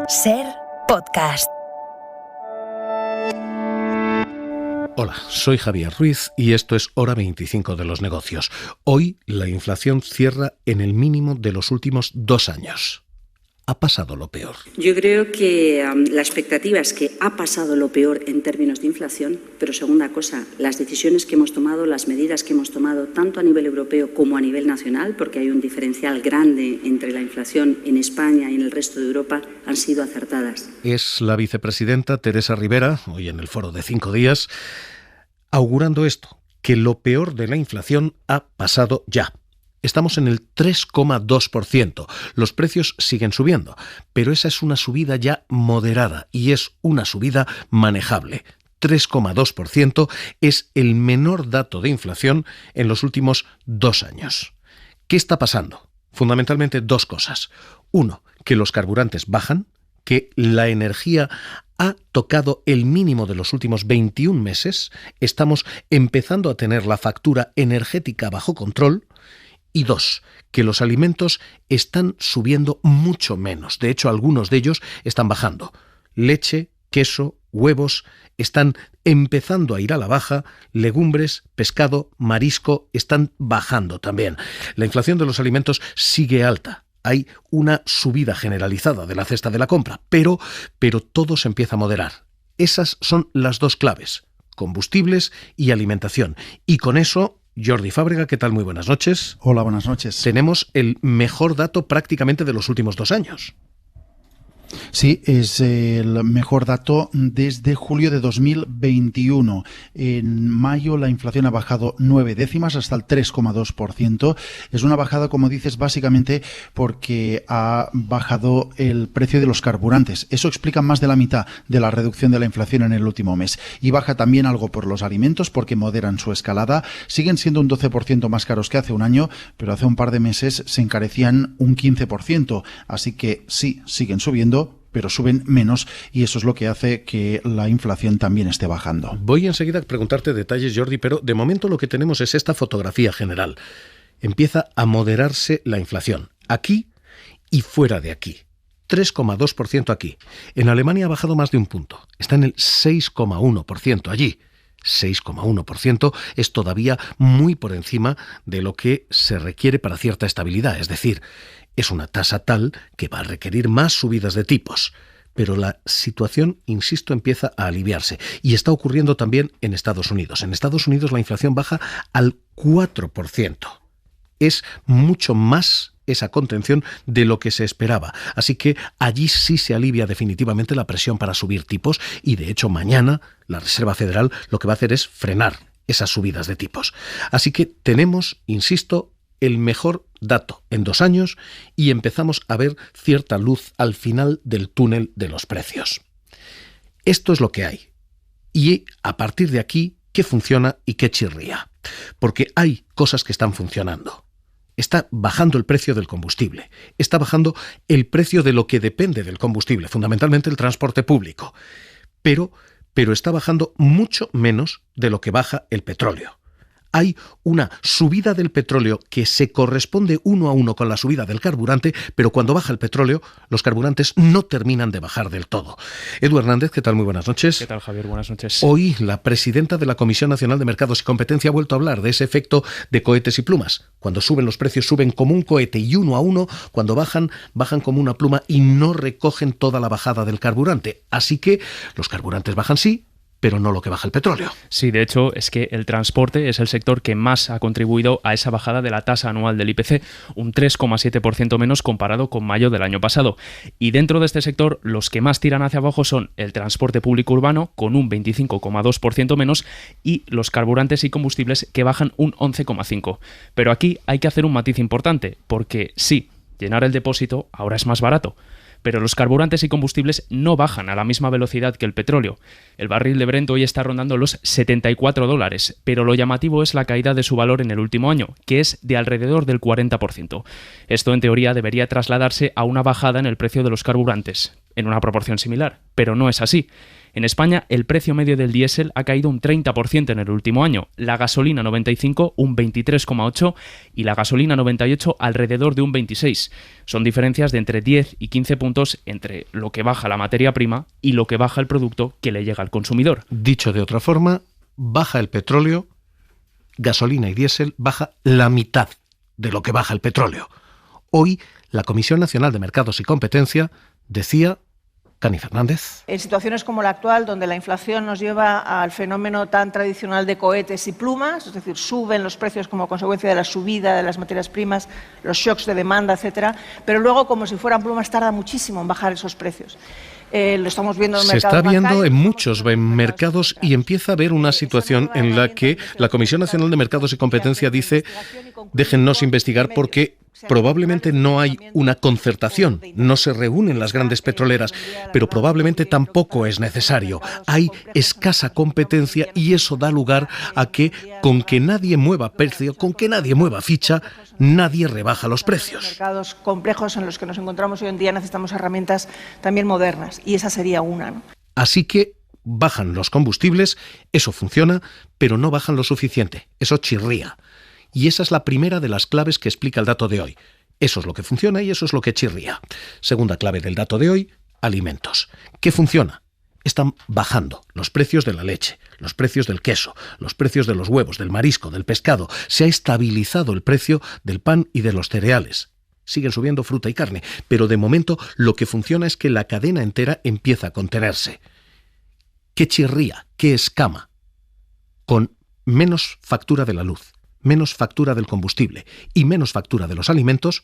SER Podcast. Hola, soy Javier Ruiz y esto es Hora 25 de los negocios. Hoy la inflación cierra en el mínimo de los últimos 2 años. Ha pasado lo peor. Yo creo que la expectativa es que ha pasado lo peor en términos de inflación, pero segunda cosa, las decisiones que hemos tomado, las medidas que hemos tomado, tanto a nivel europeo como a nivel nacional, porque hay un diferencial grande entre la inflación en España y en el resto de Europa, han sido acertadas. Es la vicepresidenta Teresa Rivera, hoy en el foro de 5 días, augurando esto, que lo peor de la inflación ha pasado ya. Estamos en el 3,2%. Los precios siguen subiendo, pero esa es una subida ya moderada y es una subida manejable. 3,2% es el menor dato de inflación en los últimos 2 años. ¿Qué está pasando? Fundamentalmente 2 cosas. 1, que los carburantes bajan, que la energía ha tocado el mínimo de los últimos 21 meses, estamos empezando a tener la factura energética bajo control. Y 2, que los alimentos están subiendo mucho menos. De hecho, algunos de ellos están bajando. Leche, queso, huevos están empezando a ir a la baja. Legumbres, pescado, marisco están bajando también. La inflación de los alimentos sigue alta. Hay una subida generalizada de la cesta de la compra, pero todo se empieza a moderar. Esas son las 2 claves: combustibles y alimentación. Y con eso, Jordi Fábrega, ¿qué tal? Muy buenas noches. Hola, buenas noches. Tenemos el mejor dato prácticamente de los últimos 2 años. Sí, es el mejor dato desde julio de 2021. En mayo la inflación ha bajado 9 décimas hasta el 3,2%. Es una bajada, como dices, básicamente porque ha bajado el precio de los carburantes. Eso explica más de la mitad de la reducción de la inflación en el último mes. Y baja también algo por los alimentos porque moderan su escalada. Siguen siendo un 12% más caros que hace un año, pero hace un par de meses se encarecían un 15%. Así que sí, siguen subiendo, pero suben menos, y eso es lo que hace que la inflación también esté bajando. Voy enseguida a preguntarte detalles, Jordi, pero de momento lo que tenemos es esta fotografía general. Empieza a moderarse la inflación, aquí y fuera de aquí. 3,2% aquí. En Alemania ha bajado más de un punto. Está en el 6,1% allí. 6,1% es todavía muy por encima de lo que se requiere para cierta estabilidad. Es decir, es una tasa tal que va a requerir más subidas de tipos. Pero la situación, insisto, empieza a aliviarse. Y está ocurriendo también en Estados Unidos. En Estados Unidos la inflación baja al 4%. Es mucho más esa contención de lo que se esperaba. Así que allí sí se alivia definitivamente la presión para subir tipos y, de hecho, mañana la Reserva Federal lo que va a hacer es frenar esas subidas de tipos. Así que tenemos, insisto, el mejor dato en 2 años y empezamos a ver cierta luz al final del túnel de los precios. Esto es lo que hay. Y a partir de aquí, ¿qué funciona y qué chirría? Porque hay cosas que están funcionando. Está bajando el precio del combustible, está bajando el precio de lo que depende del combustible, fundamentalmente el transporte público, pero está bajando mucho menos de lo que baja el petróleo. Hay una subida del petróleo que se corresponde 1 a 1 con la subida del carburante, pero cuando baja el petróleo, los carburantes no terminan de bajar del todo. Edu Hernández, ¿qué tal? Muy buenas noches. ¿Qué tal, Javier? Buenas noches. Hoy la presidenta de la Comisión Nacional de Mercados y Competencia ha vuelto a hablar de ese efecto de cohetes y plumas. Cuando suben los precios, suben como un cohete y 1 a 1, cuando bajan como una pluma y no recogen toda la bajada del carburante. Así que los carburantes bajan sí, pero no lo que baja el petróleo. Sí, de hecho, es que el transporte es el sector que más ha contribuido a esa bajada de la tasa anual del IPC, un 3,7% menos comparado con mayo del año pasado. Y dentro de este sector, los que más tiran hacia abajo son el transporte público urbano, con un 25,2% menos, y los carburantes y combustibles, que bajan un 11,5%. Pero aquí hay que hacer un matiz importante, porque sí, llenar el depósito ahora es más barato, pero los carburantes y combustibles no bajan a la misma velocidad que el petróleo. El barril de Brent hoy está rondando los $74, pero lo llamativo es la caída de su valor en el último año, que es de alrededor del 40%. Esto, en teoría, debería trasladarse a una bajada en el precio de los carburantes. en una proporción similar, pero no es así. En España, el precio medio del diésel ha caído un 30% en el último año, la gasolina 95 un 23,8% y la gasolina 98 alrededor de un 26%. Son diferencias de entre 10 y 15 puntos entre lo que baja la materia prima y lo que baja el producto que le llega al consumidor. Dicho de otra forma, baja el petróleo, gasolina y diésel baja la mitad de lo que baja el petróleo. Hoy, la Comisión Nacional de Mercados y Competencia decía... Cani Fernández. En situaciones como la actual, donde la inflación nos lleva al fenómeno tan tradicional de cohetes y plumas, es decir, suben los precios como consecuencia de la subida de las materias primas, los shocks de demanda, etcétera, pero luego, como si fueran plumas, tarda muchísimo en bajar esos precios. Lo estamos viendo en mercados bancarios. Se está viendo en muchos mercados y empieza a haber una situación en la que la Comisión Nacional de Mercados y Competencia dice: déjennos investigar porque probablemente no hay una concertación, no se reúnen las grandes petroleras, pero probablemente tampoco es necesario. Hay escasa competencia y eso da lugar a que, con que nadie mueva precio, con que nadie mueva ficha, nadie rebaja los precios. En mercados complejos en los que nos encontramos hoy en día necesitamos herramientas también modernas y esa sería una, ¿no? Así que bajan los combustibles, eso funciona, pero no bajan lo suficiente, eso chirría. Y esa es la primera de las claves que explica el dato de hoy. Eso es lo que funciona y eso es lo que chirría. Segunda clave del dato de hoy, alimentos. ¿Qué funciona? Están bajando los precios de la leche, los precios del queso, los precios de los huevos, del marisco, del pescado. Se ha estabilizado el precio del pan y de los cereales. Siguen subiendo fruta y carne, pero de momento lo que funciona es que la cadena entera empieza a contenerse. ¿Qué chirría? ¿Qué escama? Con menos factura de la luz, menos factura del combustible y menos factura de los alimentos,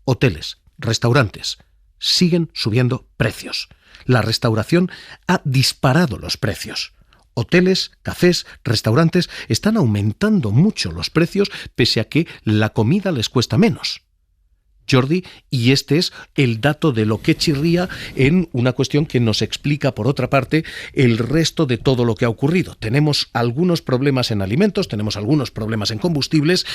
hoteles, restaurantes, siguen subiendo precios. La restauración ha disparado los precios. Hoteles, cafés, restaurantes están aumentando mucho los precios pese a que la comida les cuesta menos. Jordi, y este es el dato de lo que chirría en una cuestión que nos explica, por otra parte, el resto de todo lo que ha ocurrido. Tenemos algunos problemas en alimentos, tenemos algunos problemas en combustibles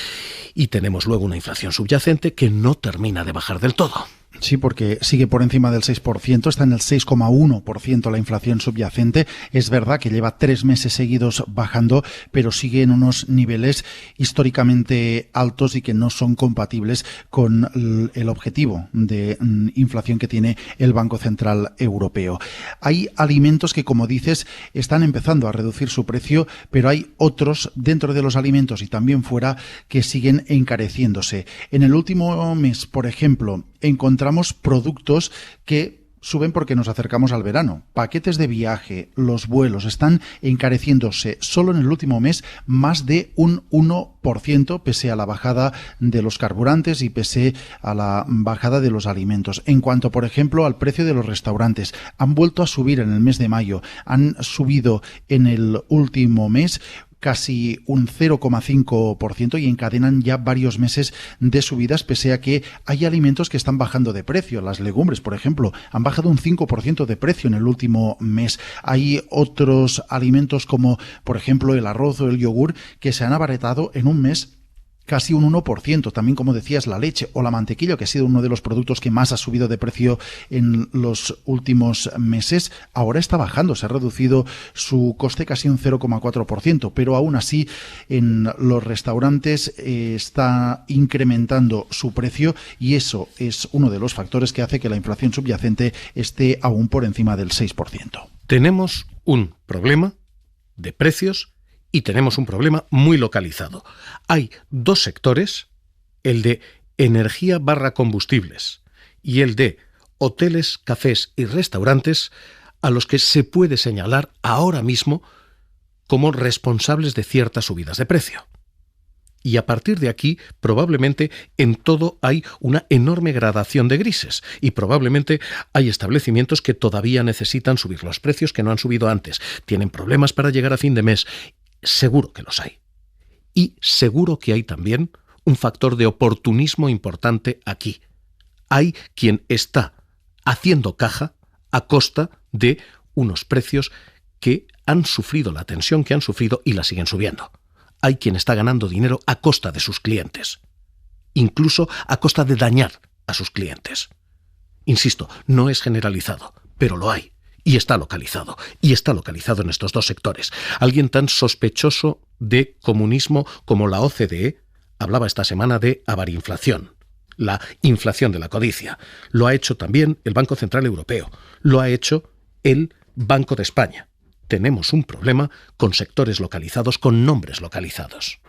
y tenemos luego una inflación subyacente que no termina de bajar del todo. Sí, porque sigue por encima del 6%, está en el 6,1% la inflación subyacente. Es verdad que lleva 3 meses seguidos bajando, pero sigue en unos niveles históricamente altos y que no son compatibles con el objetivo de inflación que tiene el Banco Central Europeo. Hay alimentos que, como dices, están empezando a reducir su precio, pero hay otros dentro de los alimentos y también fuera que siguen encareciéndose. En el último mes, por ejemplo, encontramos productos que suben porque nos acercamos al verano. Paquetes de viaje, los vuelos están encareciéndose solo en el último mes más de un 1%, pese a la bajada de los carburantes y pese a la bajada de los alimentos. En cuanto, por ejemplo, al precio de los restaurantes, han vuelto a subir en el mes de mayo, han subido en el último mes casi un 0,5% y encadenan ya varios meses de subidas, pese a que hay alimentos que están bajando de precio. Las legumbres, por ejemplo, han bajado un 5% de precio en el último mes. Hay otros alimentos como, por ejemplo, el arroz o el yogur que se han abaratado en un mes casi un 1%, también, como decías, la leche o la mantequilla, que ha sido uno de los productos que más ha subido de precio en los últimos meses, ahora está bajando, se ha reducido su coste casi un 0,4%, pero aún así en los restaurantes está incrementando su precio y eso es uno de los factores que hace que la inflación subyacente esté aún por encima del 6%. Tenemos un problema de precios y tenemos un problema muy localizado. Hay 2 sectores, el de energía / combustibles y el de hoteles, cafés y restaurantes, a los que se puede señalar ahora mismo como responsables de ciertas subidas de precio. Y a partir de aquí, probablemente en todo hay una enorme gradación de grises y probablemente hay establecimientos que todavía necesitan subir los precios que no han subido antes, tienen problemas para llegar a fin de mes. Seguro que los hay. Y seguro que hay también un factor de oportunismo importante aquí. Hay quien está haciendo caja a costa de unos precios que han sufrido la tensión que han sufrido y la siguen subiendo. Hay quien está ganando dinero a costa de sus clientes, incluso a costa de dañar a sus clientes. Insisto, no es generalizado, pero lo hay. Y está localizado. Y está localizado en estos dos sectores. Alguien tan sospechoso de comunismo como la OCDE hablaba esta semana de avarinflación, la inflación de la codicia. Lo ha hecho también el Banco Central Europeo. Lo ha hecho el Banco de España. Tenemos un problema con sectores localizados, con nombres localizados.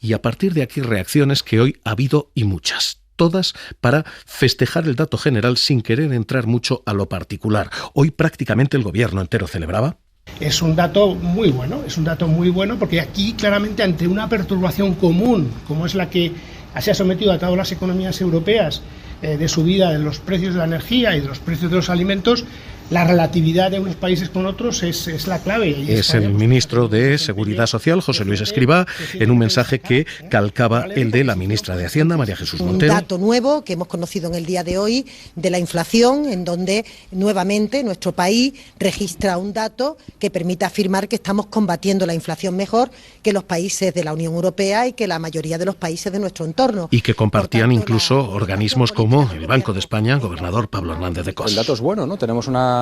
Y a partir de aquí reacciones que hoy ha habido y muchas. Todas para festejar el dato general sin querer entrar mucho a lo particular. Hoy prácticamente el gobierno entero celebraba. Es un dato muy bueno porque aquí claramente ante una perturbación común, como es la que se ha sometido a todas las economías europeas, de subida de los precios de la energía y de los precios de los alimentos, la relatividad de unos países con otros es la clave. Es el ministro de Seguridad Social, José Luis Escrivá, en un mensaje que calcaba el de la ministra de Hacienda, María Jesús Montero. Un dato nuevo que hemos conocido en el día de hoy de la inflación, en donde nuevamente nuestro país registra un dato que permite afirmar que estamos combatiendo la inflación mejor que los países de la Unión Europea y que la mayoría de los países de nuestro entorno. Y que compartían incluso organismos como el Banco de España, gobernador Pablo Hernández de Cos. El dato es bueno, ¿no? Tenemos una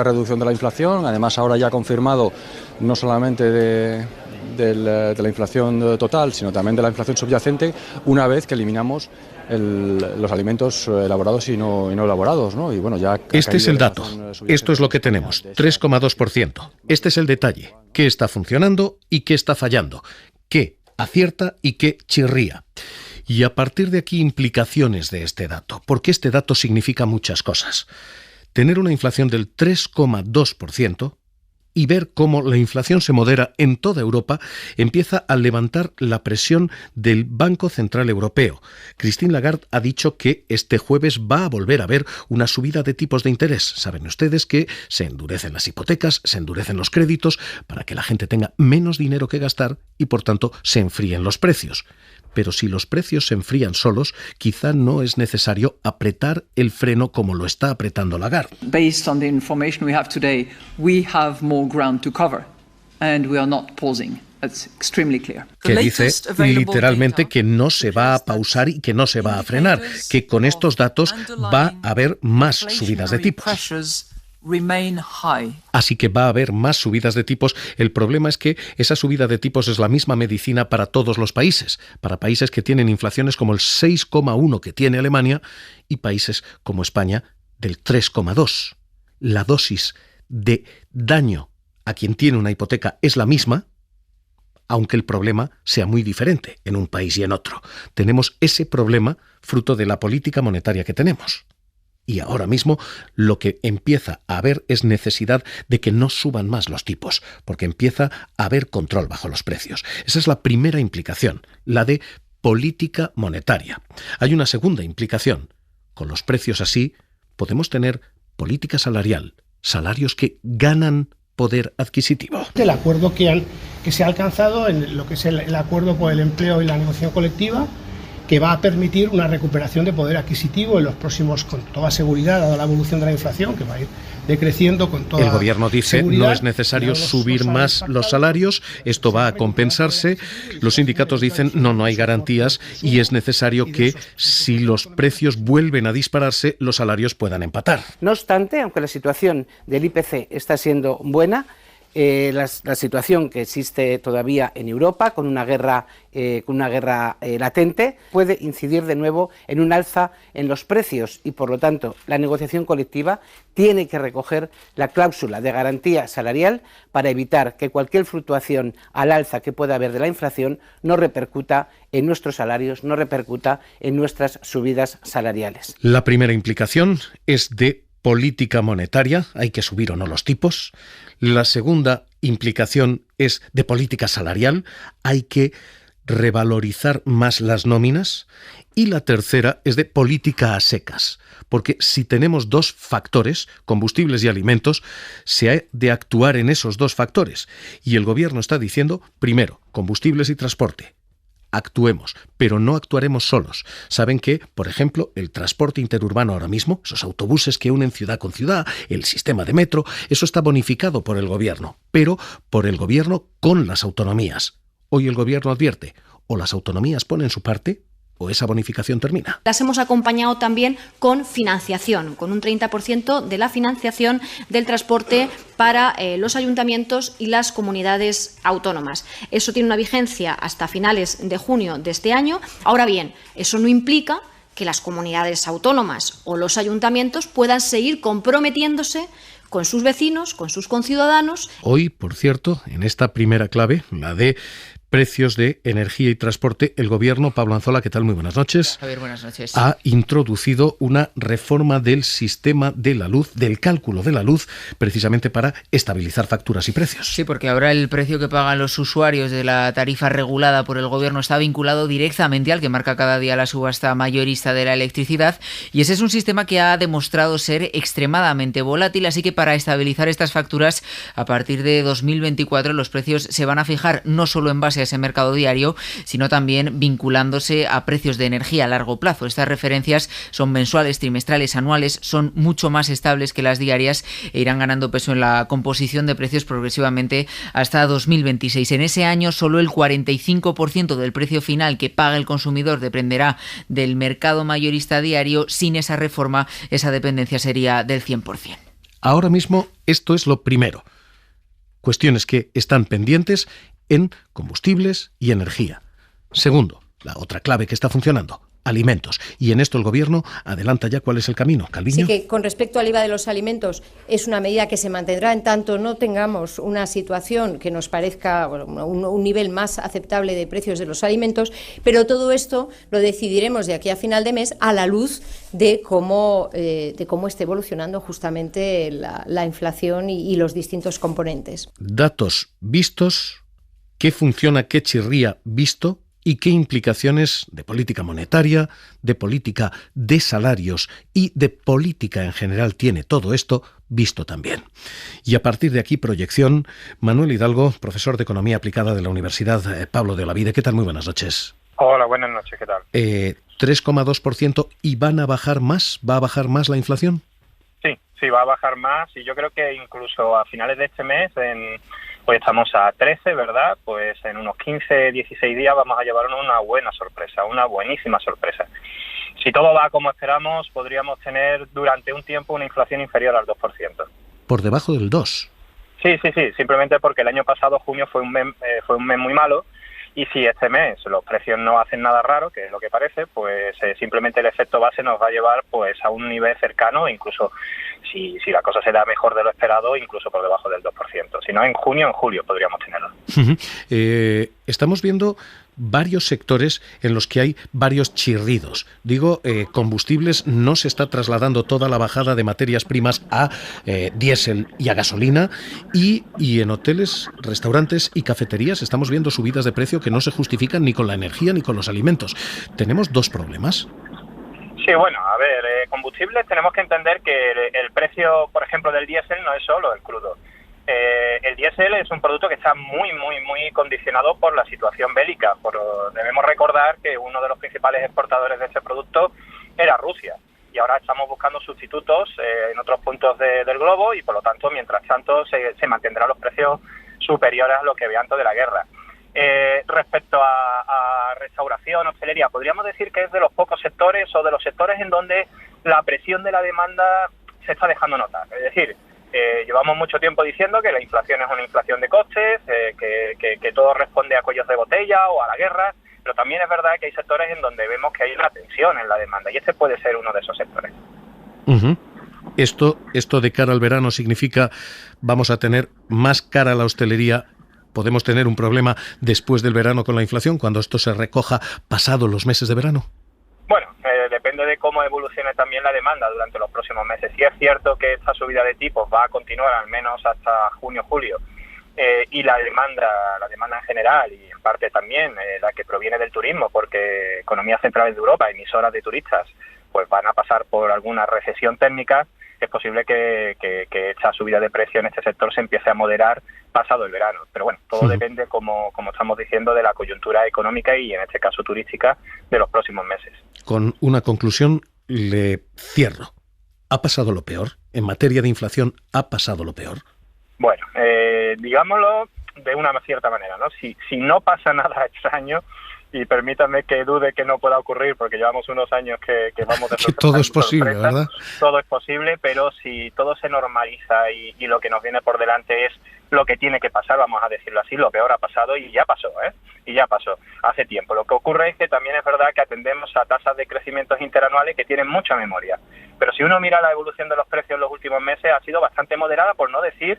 reducción de la inflación, además ahora ya confirmado no solamente de la inflación total, sino también de la inflación subyacente, una vez que eliminamos los alimentos elaborados y no elaborados, ¿no? Y bueno, ya este es el dato, esto es lo que tenemos, 3,2%. Este es el detalle, qué está funcionando y qué está fallando, qué acierta y qué chirría. Y a partir de aquí implicaciones de este dato, porque este dato significa muchas cosas. Tener una inflación del 3,2% y ver cómo la inflación se modera en toda Europa empieza a levantar la presión del Banco Central Europeo. Christine Lagarde ha dicho que este jueves va a volver a haber una subida de tipos de interés. Saben ustedes que se endurecen las hipotecas, se endurecen los créditos para que la gente tenga menos dinero que gastar y por tanto se enfríen los precios. Pero si los precios se enfrían solos, quizá no es necesario apretar el freno como lo está apretando Lagarde. Based on the information we have today, we have more ground to cover and we are not pausing. That's extremely clear. Que dice literalmente que no se va a pausar y que no se va a frenar, que con estos datos va a haber más subidas de tipos. Así que va a haber más subidas de tipos. El problema es que esa subida de tipos es la misma medicina para todos los países, para países que tienen inflaciones como el 6,1 que tiene Alemania y países como España del 3,2. La dosis de daño a quien tiene una hipoteca es la misma, aunque el problema sea muy diferente en un país y en otro. Tenemos ese problema fruto de la política monetaria que tenemos. Y ahora mismo lo que empieza a haber es necesidad de que no suban más los tipos, porque empieza a haber control bajo los precios. Esa es la primera implicación, la de política monetaria. Hay una segunda implicación. Con los precios así, podemos tener política salarial, salarios que ganan poder adquisitivo. El acuerdo que se ha alcanzado en lo que es el acuerdo por el empleo y la negociación colectiva, que va a permitir una recuperación de poder adquisitivo en los próximos, con toda seguridad, dada la evolución de la inflación, que va a ir decreciendo con toda. El gobierno dice no es necesario subir más los salarios, esto va a compensarse. Los sindicatos dicen no hay garantías y es necesario que si los precios vuelven a dispararse, los salarios puedan empatar. No obstante, aunque la situación del IPC está siendo buena, la situación que existe todavía en Europa, con una guerra latente, puede incidir de nuevo en un alza en los precios y, por lo tanto, la negociación colectiva tiene que recoger la cláusula de garantía salarial para evitar que cualquier fluctuación al alza que pueda haber de la inflación no repercuta en nuestros salarios, no repercuta en nuestras subidas salariales. La primera implicación es de política monetaria, hay que subir o no los tipos. La segunda implicación es de política salarial, hay que revalorizar más las nóminas. Y la tercera es de política a secas, porque si tenemos dos factores, combustibles y alimentos, se ha de actuar en esos dos factores. Y el gobierno está diciendo, primero, combustibles y transporte. Actuemos, pero no actuaremos solos. Saben que, por ejemplo, el transporte interurbano ahora mismo, esos autobuses que unen ciudad con ciudad, el sistema de metro, eso está bonificado por el gobierno, pero por el gobierno con las autonomías. Hoy el gobierno advierte, o las autonomías ponen su parte, o esa bonificación termina. Las hemos acompañado también con financiación, con un 30% de la financiación del transporte para los ayuntamientos y las comunidades autónomas. Eso tiene una vigencia hasta finales de junio de este año. Ahora bien, eso no implica que las comunidades autónomas o los ayuntamientos puedan seguir comprometiéndose con sus vecinos, con sus conciudadanos. Hoy, por cierto, en esta primera clave, la de precios de energía y transporte, el Gobierno, Pablo Anzola, ¿qué tal? Muy buenas noches. Javier, buenas noches. Ha introducido una reforma del sistema de la luz, del cálculo de la luz, precisamente para estabilizar facturas y precios. Sí, porque ahora el precio que pagan los usuarios de la tarifa regulada por el Gobierno está vinculado directamente al que marca cada día la subasta mayorista de la electricidad, y ese es un sistema que ha demostrado ser extremadamente volátil, así que para estabilizar estas facturas, a partir de 2024 los precios se van a fijar no solo en base a ese mercado diario, sino también vinculándose a precios de energía a largo plazo. Estas referencias son mensuales, trimestrales, anuales, son mucho más estables que las diarias e irán ganando peso en la composición de precios progresivamente hasta 2026. En ese año, solo el 45% del precio final que paga el consumidor dependerá del mercado mayorista diario. Sin esa reforma, esa dependencia sería del 100%. Ahora mismo, esto es lo primero. Cuestiones que están pendientes en combustibles y energía. Segundo, la otra clave que está funcionando, alimentos. Y en esto el Gobierno adelanta ya cuál es el camino. Calviño. Sí, que con respecto al IVA de los alimentos es una medida que se mantendrá en tanto no tengamos una situación que nos parezca un nivel más aceptable de precios de los alimentos, pero todo esto lo decidiremos de aquí a final de mes a la luz de cómo esté evolucionando justamente la inflación y los distintos componentes. Datos vistos, qué funciona, qué chirría visto y qué implicaciones de política monetaria, de política de salarios y de política en general tiene todo esto visto también. Y a partir de aquí, proyección. Manuel Hidalgo, profesor de Economía Aplicada de la Universidad Pablo de Olavide. ¿Qué tal? Muy buenas noches. Hola, buenas noches. ¿Qué tal? 3,2% y van a bajar más. ¿Va a bajar más la inflación? Sí, va a bajar más y yo creo que incluso a finales de este mes, hoy estamos a 13, ¿verdad? Pues en unos 15, 16 días vamos a llevarnos una buena sorpresa, una buenísima sorpresa. Si todo va como esperamos, podríamos tener durante un tiempo una inflación inferior al 2%. ¿Por debajo del 2%? Sí, simplemente porque el año pasado, junio, fue un mes muy malo. Y si este mes los precios no hacen nada raro, que es lo que parece, pues simplemente el efecto base nos va a llevar pues a un nivel cercano, incluso si la cosa se da mejor de lo esperado, incluso por debajo del 2%. Si no, en junio, en julio podríamos tenerlo. Estamos viendo varios sectores en los que hay varios chirridos. Digo, combustibles, no se está trasladando toda la bajada de materias primas a diésel y a gasolina, y en hoteles, restaurantes y cafeterías estamos viendo subidas de precio que no se justifican ni con la energía ni con los alimentos. Tenemos dos problemas. Sí, bueno, a ver, combustibles tenemos que entender que el precio, por ejemplo, del diésel no es solo el crudo. El diésel es un producto que está muy condicionado por la situación bélica. Debemos recordar que uno de los principales exportadores de ese producto era Rusia. Y ahora estamos buscando sustitutos en otros puntos del globo y, por lo tanto, mientras tanto, se mantendrán los precios superiores a lo que había antes de la guerra. Respecto a restauración, hostelería, podríamos decir que es de los pocos sectores o de los sectores en donde la presión de la demanda se está dejando notar. Es decir, llevamos mucho tiempo diciendo que la inflación es una inflación de costes, que todo responde a cuellos de botella o a la guerra, pero también es verdad que hay sectores en donde vemos que hay una tensión en la demanda y este puede ser uno de esos sectores. Esto de cara al verano significa vamos a tener más cara la hostelería. ¿Podemos tener un problema después del verano con la inflación, cuando esto se recoja pasado los meses de verano? Bueno, depende de cómo evolucione también la demanda durante los próximos meses. Sí es cierto que esta subida de tipos va a continuar al menos hasta junio, julio, y la demanda en general y en parte también la que proviene del turismo, porque economías centrales de Europa, emisoras de turistas, pues van a pasar por alguna recesión técnica. Es posible que esta subida de precio en este sector se empiece a moderar pasado el verano. Pero bueno, todo depende, como estamos diciendo, de la coyuntura económica y en este caso turística de los próximos meses. Con una conclusión le cierro. ¿Ha pasado lo peor? ¿En materia de inflación ha pasado lo peor? Bueno, digámoslo de una cierta manera, ¿no? Si no pasa nada extraño, y permítanme que dude que no pueda ocurrir, porque llevamos unos años que vamos de que todo es posible, ¿verdad? Todo es posible, pero si todo se normaliza y lo que nos viene por delante es lo que tiene que pasar, vamos a decirlo así, lo peor ha pasado y ya pasó, y ya pasó hace tiempo. Lo que ocurre es que también es verdad que atendemos a tasas de crecimientos interanuales que tienen mucha memoria, pero si uno mira la evolución de los precios en los últimos meses ha sido bastante moderada, por no decir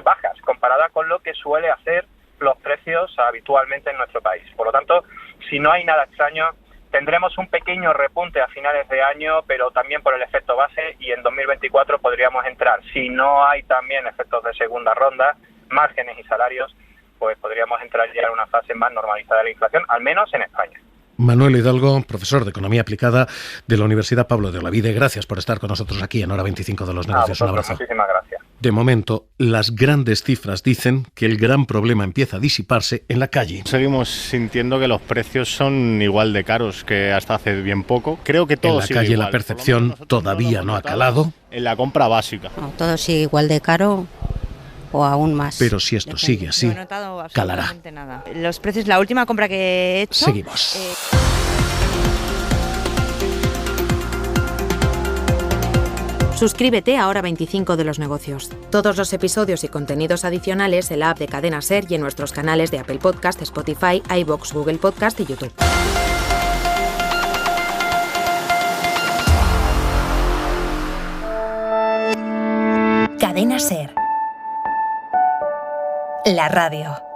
bajas, comparada con lo que suele hacer los precios habitualmente en nuestro país. Por lo tanto, si no hay nada extraño, tendremos un pequeño repunte a finales de año, pero también por el efecto base, y en 2024 podríamos entrar, si no hay también efectos de segunda ronda, márgenes y salarios, pues podríamos entrar ya en una fase más normalizada de la inflación, al menos en España. Manuel Hidalgo, profesor de Economía Aplicada de la Universidad Pablo de Olavide, gracias por estar con nosotros aquí en Hora 25 de los Negocios. Un abrazo. Muchísimas gracias. De momento, las grandes cifras dicen que el gran problema empieza a disiparse en la calle. Seguimos sintiendo que los precios son igual de caros que hasta hace bien poco. Creo que todo sigue igual. En la calle la percepción todavía no ha calado. En la compra básica. No, todo sigue igual de caro o aún más. Pero si esto sigue así, no he notado calará. absolutamente nada. Los precios, la última compra que he hecho... Seguimos. Suscríbete a Hora 25 de los Negocios. Todos los episodios y contenidos adicionales en la app de Cadena SER y en nuestros canales de Apple Podcast, Spotify, iVoox, Google Podcast y YouTube. Cadena SER. La radio.